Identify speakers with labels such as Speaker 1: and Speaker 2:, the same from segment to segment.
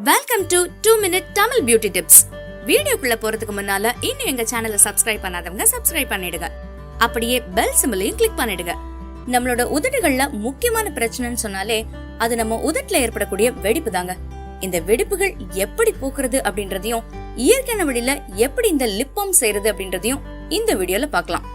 Speaker 1: Welcome to 2 Minute Tamil beauty tips. வீடியோக்குள்ள போறதுக்கு முன்னால இன்னும் எங்க சேனலை சப்ஸ்கிரைப் பண்ணாதவங்க சப்ஸ்கிரைப் பண்ணிடுங்க. அப்படியே பெல் சிம்பலையும் கிளிக் பண்ணிடுங்க. நம்மளோட உதடுகள்ல முக்கியமான பிரச்சனைன்னு சொன்னாலே அது நம்ம உதட்டுல ஏற்படக்கூடிய வெடிப்பு தாங்க. இந்த வெடிப்புகள் எப்படி போக்குறது அப்படின்றதையும் இயற்கையான வழியில எப்படி இந்த லிப் பால்ம் செய்யறது அப்படின்றதையும் இந்த வீடியோல பார்க்கலாம்.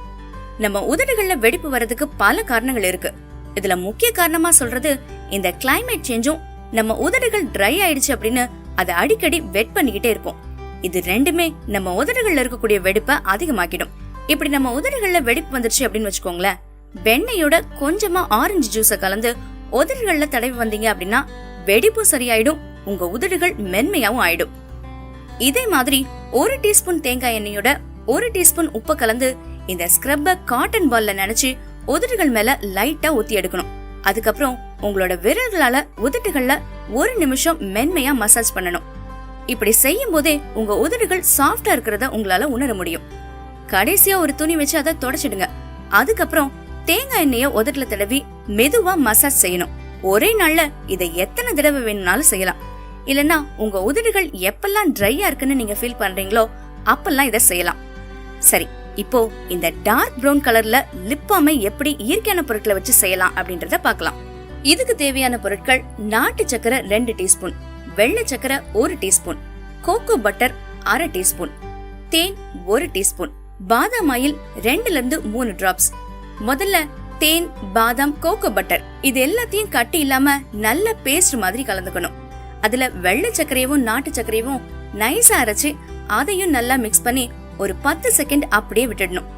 Speaker 1: நம்ம உதடுகள்ல வெடிப்பு வர்றதுக்கு பல காரணங்கள் இருக்கு. இதுல முக்கிய காரணமா சொல்றது இந்த கிளைமேட் சேஞ்சும் நம்ம உதடுகள் ட்ரை ஆயிடுச்சு அப்படின்னு அதை அடிக்கடி வெட் பண்ணிக்கிட்டே இருப்போம். இது ரெண்டுமே நம்ம உதடுகள்ல இருக்கக்கூடிய வெடிப்பை அதிகமாக்கிடும். இப்படி நம்ம உதடுகள்ல வெடிப்பு வந்துருச்சு அப்படின்னு வச்சுக்கோங்களேன், வெண்ணெயோட கொஞ்சமா ஆரஞ்சு ஜூஸ கலந்து உதடுகள்ல தடவி வந்தீங்க அப்படின்னா வெடிப்பும் சரியாயிடும், உங்க உதடுகள் மென்மையாவும் ஆயிடும். இதே மாதிரி 1 டீஸ்பூன் தேங்காய் எண்ணெயோட 1 டீஸ்பூன் உப்பு கலந்து இந்த ஸ்க்ரப்ப காட்டன் பால்ல நினைச்சு உதடுகள் மேல லைட்டா ஊத்தி எடுக்கணும். அதுக்கப்புறம் உங்களோட விரல்களால உதட்டுகள்ல 1 நிமிஷம் மென்மையா மசாஜ் பண்ணணும். இப்படி செய்யும் போதே உங்க உதடுகள் சாஃப்டா இருக்கிறத உங்களால உணர முடியும். கடைசியா ஒரு துணி வச்சு அதை தொடச்சிடுங்க. அதுக்கப்புறம் தேங்காய் எண்ணெய உதட்டுல தடவி மெதுவா மசாஜ் செய்யணும். ஒரே நாள்ல இதை எத்தனை தடவை வேணும்னாலும் செய்யலாம். இல்லன்னா உங்க உதடுகள் எப்பெல்லாம் ட்ரையா இருக்குன்னு நீங்க ஃபீல் பண்றீங்களோ அப்பெல்லாம் இதை செய்யலாம். சரி, இப்போ இந்த டார்க் பிரவுன் கலர்ல லிப் பால்மை எப்படி இயற்கையான பொருட்களை வச்சு செய்யலாம் அப்படின்றத பார்க்கலாம். இதுக்கு தேவையான பொருட்கள்: நாட்டு சக்கரை 2 டீஸ்பூன், வெள்ளை சக்கரை 1 டீஸ்பூன், கோகோ பட்டர் 1/2 டீஸ்பூன், தேன் 1 டீஸ்பூன், பாதாம் ஆயில் 2ல இருந்து 3 டிராப்ஸ். முதல்ல தேன், பாதாம், கோகோ பட்டர் இது எல்லாத்தையும் கட்டி இல்லாம நல்ல பேஸ்ட் மாதிரி கலந்துக்கணும். அதுல வெள்ளை சக்கரையவும் நாட்டு சக்கரையவும் நைஸா அரைச்சு அதையும் நல்லா மிக்ஸ் பண்ணி ஒரு 10 செகண்ட் அப்படியே விட்டுடணும்.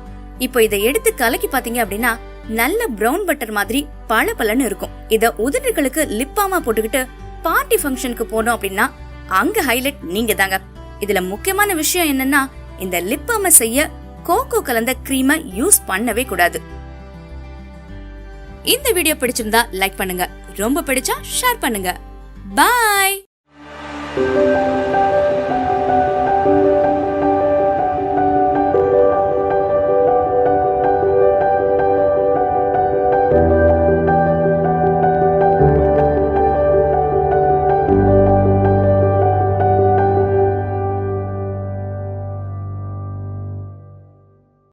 Speaker 1: இப்போ இதை எடுத்து கலக்கி பாத்தீங்க அப்படின்னா நல்ல பிரவுன் பட்டர் மாதிரி பளபளன்னு இருக்கும். இத உதடுகளுக்கு லிப் பால்மா போட்டுக்கிட்டு பார்ட்டி ஃபங்க்ஷனுக்கு போனோம் அப்படின்னா அங்க ஹைலைட் நீங்க தாங்க. இதுல முக்கியமான விஷயம் என்னன்னா, இந்த லிப் பால்மை செய்ய கோகோ கலந்த கிரீமை யூஸ் பண்ணவே கூடாது. இந்த வீடியோ பிடிச்சிருந்தா லைக் பண்ணுங்க, ரொம்ப பிடிச்சா ஷேர் பண்ணுங்க. பாய்.